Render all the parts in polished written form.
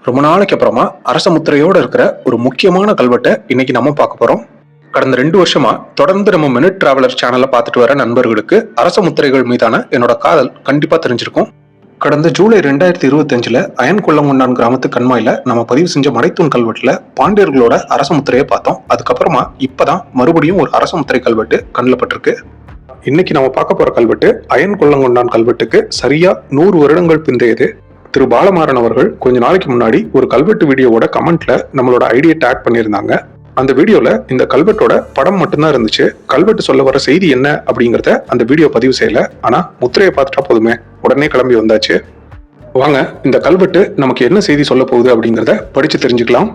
ரொம்ப நாளைக்கு அப்புறமா அரச முத்திரையோட இருக்கிற ஒரு முக்கியமான கல்வெட்டை இன்னைக்கு நம்ம பார்க்க போறோம். கடந்த 2 வருஷமா தொடர்ந்து நம்ம மினிட் டிராவலர் சேனல்ல பார்த்துட்டு வர நண்பர்களுக்கு அரச முத்திரைகள் மீதான என்னோட காதல் கண்டிப்பா தெரிஞ்சிருக்கும். கடந்த ஜூலை 2025 அயன் கொல்லங்கொண்டான் கிராமத்து கண்மாயில நம்ம பதிவு செஞ்ச மடைத்தூண் கல்வெட்டுல பாண்டியர்களோட அரச முத்திரையை பார்த்தோம். அதுக்கப்புறமா இப்பதான் மறுபடியும் ஒரு அரச முத்திரை கல்வெட்டு கண்ணில் பட்டிருக்கு. இன்னைக்கு நம்ம பார்க்க போற கல்வெட்டு அயன் கொல்லங்கொண்டான் கல்வெட்டுக்கு சரியா 100 வருடங்கள் பிந்தையது. திரு பாலமாறன் அவர்கள் கொஞ்ச நாளைக்கு முன்னாடி ஒரு கல்வெட்டு வீடியோவோட கமெண்ட்ல நம்மளோட ஐடியா டேக் பண்ணியிருந்தாங்க. அந்த வீடியோல இந்த கல்வெட்டோட படம் மட்டும்தான் இருந்துச்சு. கல்வெட்டு சொல்ல வர செய்தி என்ன அப்படிங்கறத அந்த வீடியோ பதிவு செய்யல. ஆனா முத்திரையை பார்த்துட்டா போதுமே, உடனே கிளம்பி வந்தாச்சு. வாங்க இந்த கல்வெட்டு நமக்கு என்ன செய்தி சொல்ல போகுது அப்படிங்கறத படிச்சு தெரிஞ்சுக்கலாம்.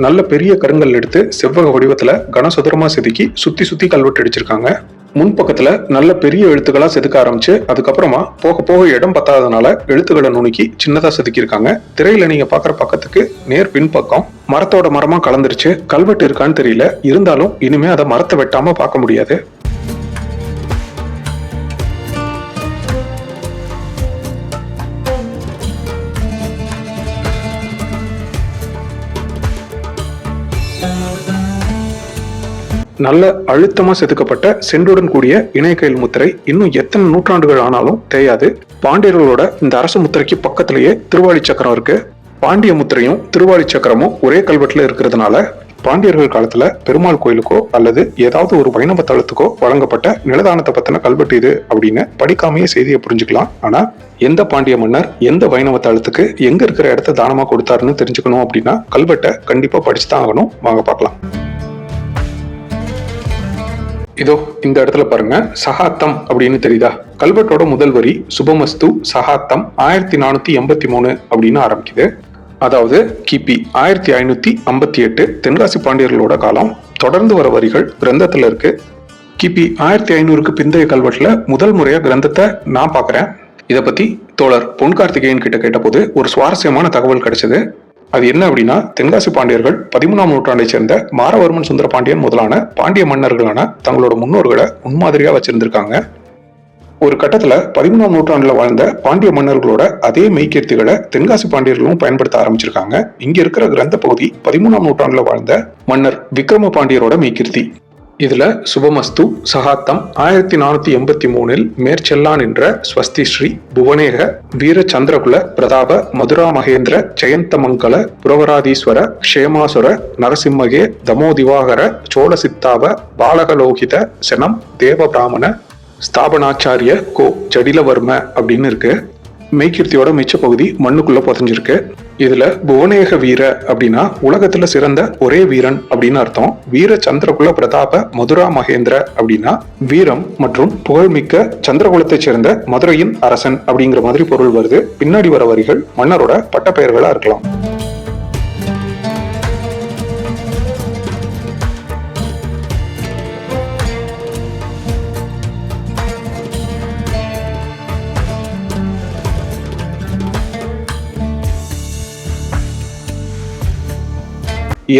நல்ல பெரிய கருங்கல் எடுத்து செவ்வக வடிவத்துல கனசதுரமா செதுக்கி சுத்தி சுத்தி கல்வெட்டு அடிச்சிருக்காங்க. முன்பக்கத்துல நல்ல பெரிய எழுத்துக்களா செதுக்க ஆரம்பிச்சு அதுக்கப்புறமா போக போக இடம் பத்தாதனால எழுத்துக்களை நுணுக்கி சின்னதா செதுக்கியிருக்காங்க. திரையில நீங்க பாக்குற பக்கத்துக்கு நேர் பின்பக்கம் மரத்தோட மரமா கலந்துருச்சு. கல்வெட்டு இருக்கான்னு தெரியல, இருந்தாலும் இனிமே அதை மரத்தை வெட்டாம பார்க்க முடியாது. நல்ல அழுத்தமா செதுக்கப்பட்ட சென்றுடன் கூடிய இணையகையில் முத்திரை இன்னும் எத்தனை நூற்றாண்டுகள் ஆனாலும் தேயாது. பாண்டியர்களோட இந்த அரச முத்திரைக்கு பக்கத்திலேயே திருவாளி சக்கரம் இருக்கு. பாண்டிய முத்திரையும் திருவாளி சக்கரமும் ஒரே கல்வெட்டுல இருக்கிறதுனால பாண்டியர்கள் காலத்துல பெருமாள் கோயிலுக்கோ அல்லது ஏதாவது ஒரு வைணவ தளத்துக்கோ வழங்கப்பட்ட நிலதானத்தை பத்தின கல்வெட்டு இது அப்படின்னு படிக்காமையே செய்தியை புரிஞ்சுக்கலாம். ஆனா எந்த பாண்டிய மன்னர் எந்த வைணவ தளத்துக்கு எங்க இருக்கிற இடத்த தானமா கொடுத்தாருன்னு தெரிஞ்சுக்கணும் அப்படின்னா கல்வெட்டை கண்டிப்பா படிச்சுதான் ஆகணும். வாங்க பார்க்கலாம். இதோ இந்த இடத்துல பாருங்க, சகாத்தம் அப்படின்னு தெரியுதா? கல்வெட்டோட முதல் வரி சுபமஸ்து சகாத்தம் 1483 அப்படின்னு ஆரம்பிக்குது. அதாவது கிபி 1558 தென்காசி பாண்டியர்களோட காலம். தொடர்ந்து வர வரிகள் கிரந்தத்துல இருக்கு. கிபி 1500க்கு பிந்தைய கல்வெட்டுல முதல் முறையா கிரந்தத்தை நான் பாக்குறேன். இதை பத்தி தோழர் பொன் கார்த்திகேயன் கிட்ட கேட்டபோது ஒரு சுவாரஸ்யமான தகவல் கிடைச்சது. அது என்ன அப்படின்னா, தென்காசி பாண்டியர்கள் 13ஆம் நூற்றாண்டை சேர்ந்த மாரவர்மன் சுந்தர பாண்டியன் முதலான பாண்டிய மன்னர்களான தங்களோட முன்னோர்களை முன்மாதிரியா வச்சிருந்திருக்காங்க. ஒரு கட்டத்துல 13ஆம் நூற்றாண்டுல வாழ்ந்த பாண்டிய மன்னர்களோட அதே மெய்கீர்த்திகளை தென்காசி பாண்டியர்களும் பயன்படுத்த ஆரம்பிச்சிருக்காங்க. இங்க இருக்கிற கிரந்த பகுதி 13ஆம் நூற்றாண்டுல வாழ்ந்த மன்னர் விக்ரம பாண்டியரோட மெய்கீர்த்தி. இதுல சுபமஸ்து சகாத்தம் 1483 மேற்செல்லான் என்ற ஸ்வஸ்தி ஸ்ரீ புவனேக வீர சந்திரகுல பிரதாப மதுரா மகேந்திர ஜெயந்தமங்கல புரவராதீஸ்வர க்ஷேமாசுர நரசிம்மகே தமோதிவாகர சோழ சித்தாவ பாலகலோகித செனம் தேவ பிராமண ஸ்தாபனாச்சாரிய கோ ஜடிலவர்ம அப்படின்னு இருக்கு. மெய்கீர்த்தியோட மிச்ச பகுதி மண்ணுக்குள்ள புதஞ்சிருக்கு. இதுல புவனேக வீர அப்படின்னா உலகத்துல சிறந்த ஒரே வீரன் அப்படின்னு அர்த்தம். வீர சந்திரகுல பிரதாப மதுரா மகேந்திர அப்படின்னா வீரம் மற்றும் புகழ்மிக்க சந்திரகுலத்தை சேர்ந்த மதுரையின் அரசன் அப்படிங்கிற மாதிரி பொருள் வருது. பின்னாடி வர வரிகள் மன்னரோட பட்டப்பெயர்களா இருக்கலாம்.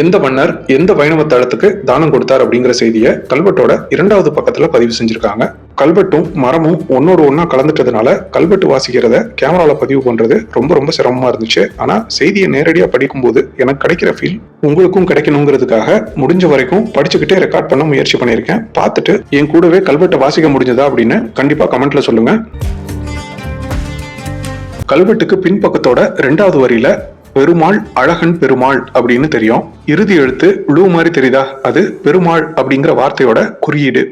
எந்த மன்னர் எந்த வைணவ தளத்துக்கு தானம் கொடுத்தார் அப்படிங்கிற செய்தியை கல்வெட்டோட 2வது பக்கத்துல பதிவு செஞ்சிருக்காங்க. கல்வெட்டும் மரமும் ஒன்னோடு ஒன்னா கலந்துட்டதுனால கல்வெட்டு வாசிக்கிறத கேமரால பதிவு பண்றது ரொம்ப சிரமமா இருந்துச்சு. ஆனா செய்தியை நேரடியா படிக்கும் போது எனக்கு கிடைக்கிற ஃபீல் உங்களுக்கும் கிடைக்கணுங்கிறதுக்காக முடிஞ்ச வரைக்கும் படிச்சுக்கிட்டே ரெக்கார்ட் பண்ண முயற்சி பண்ணியிருக்கேன். பார்த்துட்டு என் கூடவே கல்வெட்டை வாசிக்க முடிஞ்சதா அப்படின்னு கண்டிப்பா கமெண்ட்ல சொல்லுங்க. கல்வெட்டுக்கு பின்பக்கத்தோட 2வது வரியில பெருமாள் அழகன் பெருமாள் அப்படின்னு தெரியும். இறுதி எழுத்து ழு மாதிரி தெரியுதா? அது பெருமாள் அப்படிங்கிற வார்த்தையோட குறியீடு.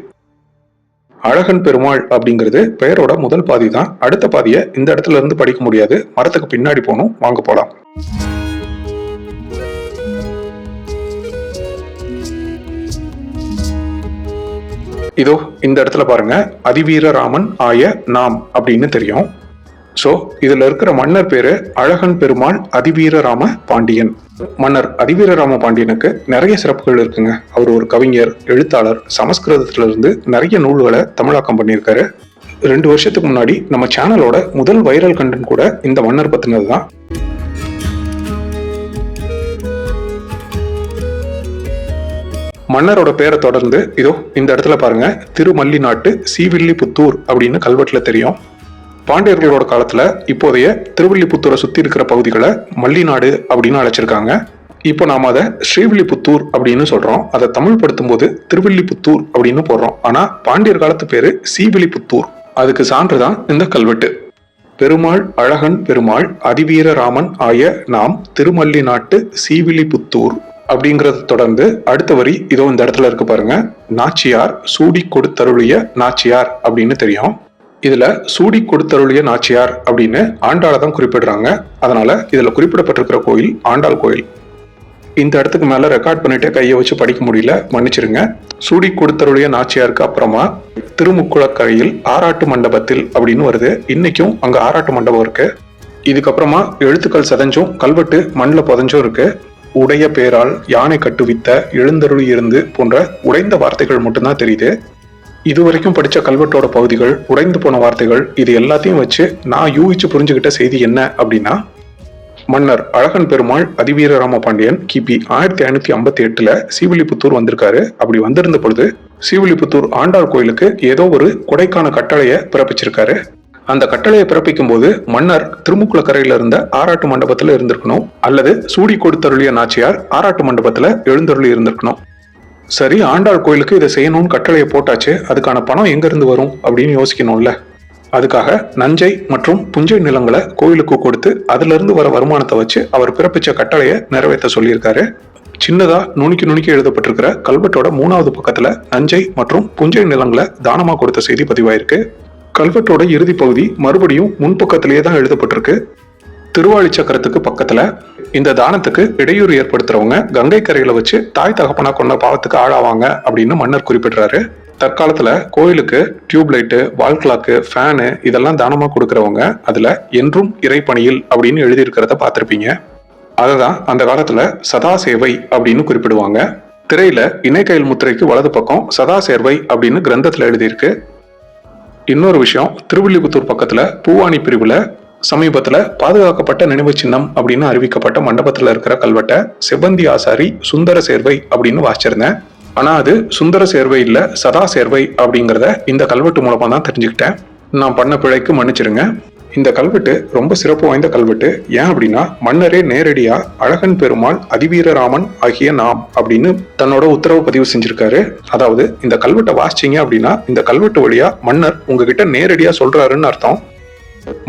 அழகன் பெருமாள் அப்படிங்கிறது பெயரோட முதல் பாதி தான். அடுத்த பாதியை இந்த இடத்துல இருந்து படிக்க முடியாது, மரத்துக்கு பின்னாடி போகணும். வாங்க போலாம். இதோ இந்த இடத்துல பாருங்க, அதிவீரராமன் ஆய நாம் அப்படின்னு தெரியும். சோ இதுல இருக்கிற மன்னர் பேரு அழகன் பெருமாள் அதிவீரராம பாண்டியன். மன்னர் அதிவீரராம பாண்டியனுக்கு நிறைய சிறப்புகள் இருக்குங்க. அவர் ஒரு கவிஞர், எழுத்தாளர், சமஸ்கிருதத்துல இருந்து நிறைய நூல்களை தமிழாக்கம் பண்ணியிருக்காரு. 2 வருஷத்துக்கு முன்னாடி நம்ம சேனலோட முதல் வைரல் கண்டென்ட் கூட இந்த மன்னர் பத்தினதுதான். மன்னரோட பேரை தொடர்ந்து இதோ இந்த இடத்துல பாருங்க திருமல்லிநாட்டு சீவில்லிபுத்தூர் அப்படின்னு கல்வெட்டுல தெரியும். பாண்டியர்களோட காலத்துல இப்போதைய திருவில்லிபுத்தூரை சுத்தி இருக்கிற பகுதிகளை மல்லிநாடு அப்படின்னு அழைச்சிருக்காங்க. இப்போ நாம அதை ஸ்ரீவில்லிபுத்தூர் அப்படின்னு சொல்றோம். அதை தமிழ் படுத்தும் போது திருவில்லிபுத்தூர் அப்படின்னு போடுறோம். ஆனா பாண்டியர் காலத்து பேரு சீவில்லிபுத்தூர். அதுக்கு சான்றுதான் இந்த கல்வெட்டு. பெருமாள் அழகன் பெருமாள் அதிவீரராமன் ஆய நாம் திருமல்லி நாட்டு சீவில்லிபுத்தூர் அப்படிங்கறத தொடர்ந்து அடுத்த வரி இதோ இந்த இடத்துல இருக்கு பாருங்க. நாச்சியார் சூடி கொடுத்தருளிய நாச்சியார் அப்படின்னு தெரியும். இதுல சூடி கொடுத்தருளிய நாச்சியார் அப்படின்னு ஆண்டாளை தான் குறிப்பிடுறாங்க. அதனால இதுல குறிப்பிடப்பட்டிருக்கிற கோயில் ஆண்டாள் கோயில். இந்த இடத்துக்கு மேல ரெக்கார்ட் பண்ணிட்டு கையை வச்சு படிக்க முடியல, மன்னிச்சிருங்க. சூடி கொடுத்தருளிய நாச்சியாருக்கு அப்புறமா திருமுக்குளக்கரையில் ஆராட்டு மண்டபத்தில் அப்படின்னு வருது. இன்னைக்கும் அங்க ஆராட்டு மண்டபம் இருக்கு. இதுக்கப்புறமா எழுத்துக்கள் சதஞ்சும் கல்வெட்டு மண்ணில் புதஞ்சும் இருக்கு. உடைய பேரால் யானை கட்டுவித்த எழுந்தருளி இருந்து போன்ற உடைந்த வார்த்தைகள் மட்டும்தான் தெரியுது. இதுவரைக்கும் படிச்ச கல்வெட்டோட பகுதிகள், உடைந்து போன வார்த்தைகள், இது எல்லாத்தையும் வச்சு நான் யூகிச்சு புரிஞ்சுக்கிட்ட செய்தி என்ன அப்படின்னா, மன்னர் அழகன் பெருமாள் அதிவீரராம பாண்டியன் கிபி 1558 சீவில்லிபுத்தூர் வந்திருக்காரு. அப்படி வந்திருந்த பொழுது சீவில்லிபுத்தூர் ஆண்டாள் கோயிலுக்கு ஏதோ ஒரு கொடைக்கான கட்டளையை பிறப்பிச்சிருக்காரு. அந்த கட்டளையை பிறப்பிக்கும் போது மன்னர் திருமுக்குளக்கரையில இருந்த ஆராட்டு மண்டபத்துல இருந்திருக்கணும், அல்லது சூடி கொடுத்தருளிய நாச்சியார் ஆராட்டு மண்டபத்துல எழுந்தருளி இருந்திருக்கணும். சரி, ஆண்டாள் கோயிலுக்கு இதை செய்யணும்னு கட்டளையை போட்டாச்சு, அதுக்கான பணம் எங்க இருந்து வரும் அப்படின்னு யோசிக்கணும்ல. அதுக்காக நஞ்சை மற்றும் புஞ்சை நிலங்களை கோயிலுக்கு கொடுத்து அதுல இருந்து வர வருமானத்தை வச்சு அவர் பிறப்பிச்ச கட்டளையை நிறைவேற்ற சொல்லியிருக்காரு. சின்னதா நுணுக்கி எழுதப்பட்டிருக்கிற கல்வெட்டோட 3வது பக்கத்துல நஞ்சை மற்றும் புஞ்சை நிலங்களை தானமா கொடுத்த செய்தி பதிவாயிருக்கு. கல்வெட்டோட இறுதி பகுதி மறுபடியும் முன்பக்கத்திலேயே தான் எழுதப்பட்டிருக்கு. திருவாளி சக்கரத்துக்கு பக்கத்துல இந்த தானத்துக்கு இடையூறு ஏற்படுத்துறவங்க கங்கை கரையில வச்சு தாய் தகப்பனா கொண்ட பாவத்துக்கு ஆளாவாங்க அப்படின்னு மன்னர் குறிப்பிடுறாரு. தற்காலத்துல கோயிலுக்கு டியூப்லைட்டு, வால் கிளாக்கு, ஃபேனு இதெல்லாம் தானமா கொடுக்கறவங்க அதுல என்றும் இறைப்பணியில் அப்படின்னு எழுதி இருக்கிறத பார்த்திருப்பீங்க. அததான் அந்த காலத்துல சதா சேவை அப்படின்னு குறிப்பிடுவாங்க. திரையில இணைக்கையில் முத்திரைக்கு வலது பக்கம் சதா சேர்வை அப்படின்னு கிரந்தத்துல எழுதியிருக்கு. இன்னொரு விஷயம், திருவில்லிபுத்தூர் பக்கத்துல பூவாணி பிரிவுல சமீபத்துல பாதுகாக்கப்பட்ட நினைவு சின்னம் அப்படின்னு அறிவிக்கப்பட்ட மண்டபத்துல இருக்கிற கல்வெட்டை செவ்வந்தி ஆசாரி சுந்தர சேர்வை அப்படின்னு வாசிச்சிருந்தேன். ஆனா அது சுந்தர சேர்வை இல்ல, சதா சேர்வை அப்படிங்கிறத இந்த கல்வெட்டு மூலமா தான் தெரிஞ்சுக்கிட்டேன். நான் பண்ண பிழைக்கு மன்னிச்சிருங்க. இந்த கல்வெட்டு ரொம்ப சிறப்பு வாய்ந்த கல்வெட்டு. ஏன் அப்படின்னா மன்னரே நேரடியா அழகன் பெருமாள் அதிவீரராமன் ஆகிய நாம் அப்படின்னு தன்னோட உத்தரவு பதிவு செஞ்சிருக்காரு. அதாவது இந்த கல்வெட்டை வாசிச்சீங்க அப்படின்னா இந்த கல்வெட்டு வழியா மன்னர் உங்ககிட்ட நேரடியா சொல்றாருன்னு அர்த்தம்.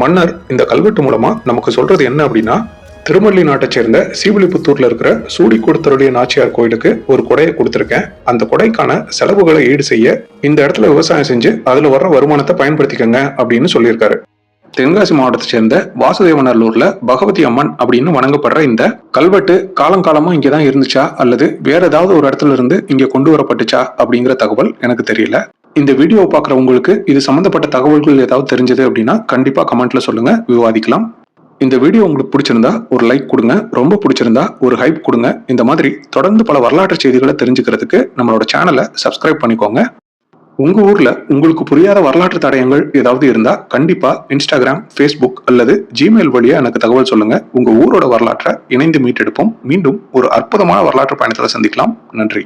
மன்னர் இந்த கல்வெட்டு மூலமா நமக்கு சொல்றது என்ன அப்படின்னா, திருமல்லி நாட்டை சேர்ந்த சீவில்லிபுத்தூர்ல இருக்கிற சூடி கொடுத்தருளிய நாச்சியார் கோயிலுக்கு ஒரு கொடையை கொடுத்திருக்கேன். அந்த கொடைக்கான செலவுகளை ஈடு செய்ய இந்த இடத்துல விவசாயம் செஞ்சு அதுல வர்ற வருமானத்தை பயன்படுத்திக்கங்க அப்படின்னு சொல்லியிருக்காரு. தென்காசி மாவட்டத்தை சேர்ந்த வாசுதேவநல்லூர்ல பகவதி அம்மன் அப்படின்னு வணங்கப்படுற இந்த கல்வெட்டு காலங்காலமா இங்கதான் இருந்துச்சா அல்லது வேற ஏதாவது ஒரு இடத்துல இருந்து இங்க கொண்டு வரப்பட்டுச்சா அப்படிங்கிற தகவல் எனக்கு தெரியல. இந்த வீடியோவை பாக்குற உங்களுக்கு இது சம்பந்தப்பட்ட தகவல்கள் ஏதாவது தெரிஞ்சது அப்படின்னா கண்டிப்பா கமெண்ட்ல சொல்லுங்க, விவாதிக்கலாம். இந்த வீடியோ உங்களுக்கு பிடிச்சிருந்தா ஒரு லைக் கொடுங்க, ரொம்ப பிடிச்சிருந்தா ஒரு ஹைப் கொடுங்க. இந்த மாதிரி தொடர்ந்து பல வரலாற்று செய்திகளை தெரிஞ்சுக்கிறதுக்கு நம்மளோட சேனலை சப்ஸ்கிரைப் பண்ணிக்கோங்க. உங்க ஊர்ல உங்களுக்கு புரியாத வரலாற்று தடயங்கள் ஏதாவது இருந்தா கண்டிப்பா இன்ஸ்டாகிராம், ஃபேஸ்புக் அல்லது ஜிமெயில் வழியா எனக்கு தகவல் சொல்லுங்க. உங்க ஊரோட வரலாற்றை இணைந்து மீட்டெடுப்போம். மீண்டும் ஒரு அற்புதமான வரலாற்று பயணத்துல சந்திக்கலாம். நன்றி.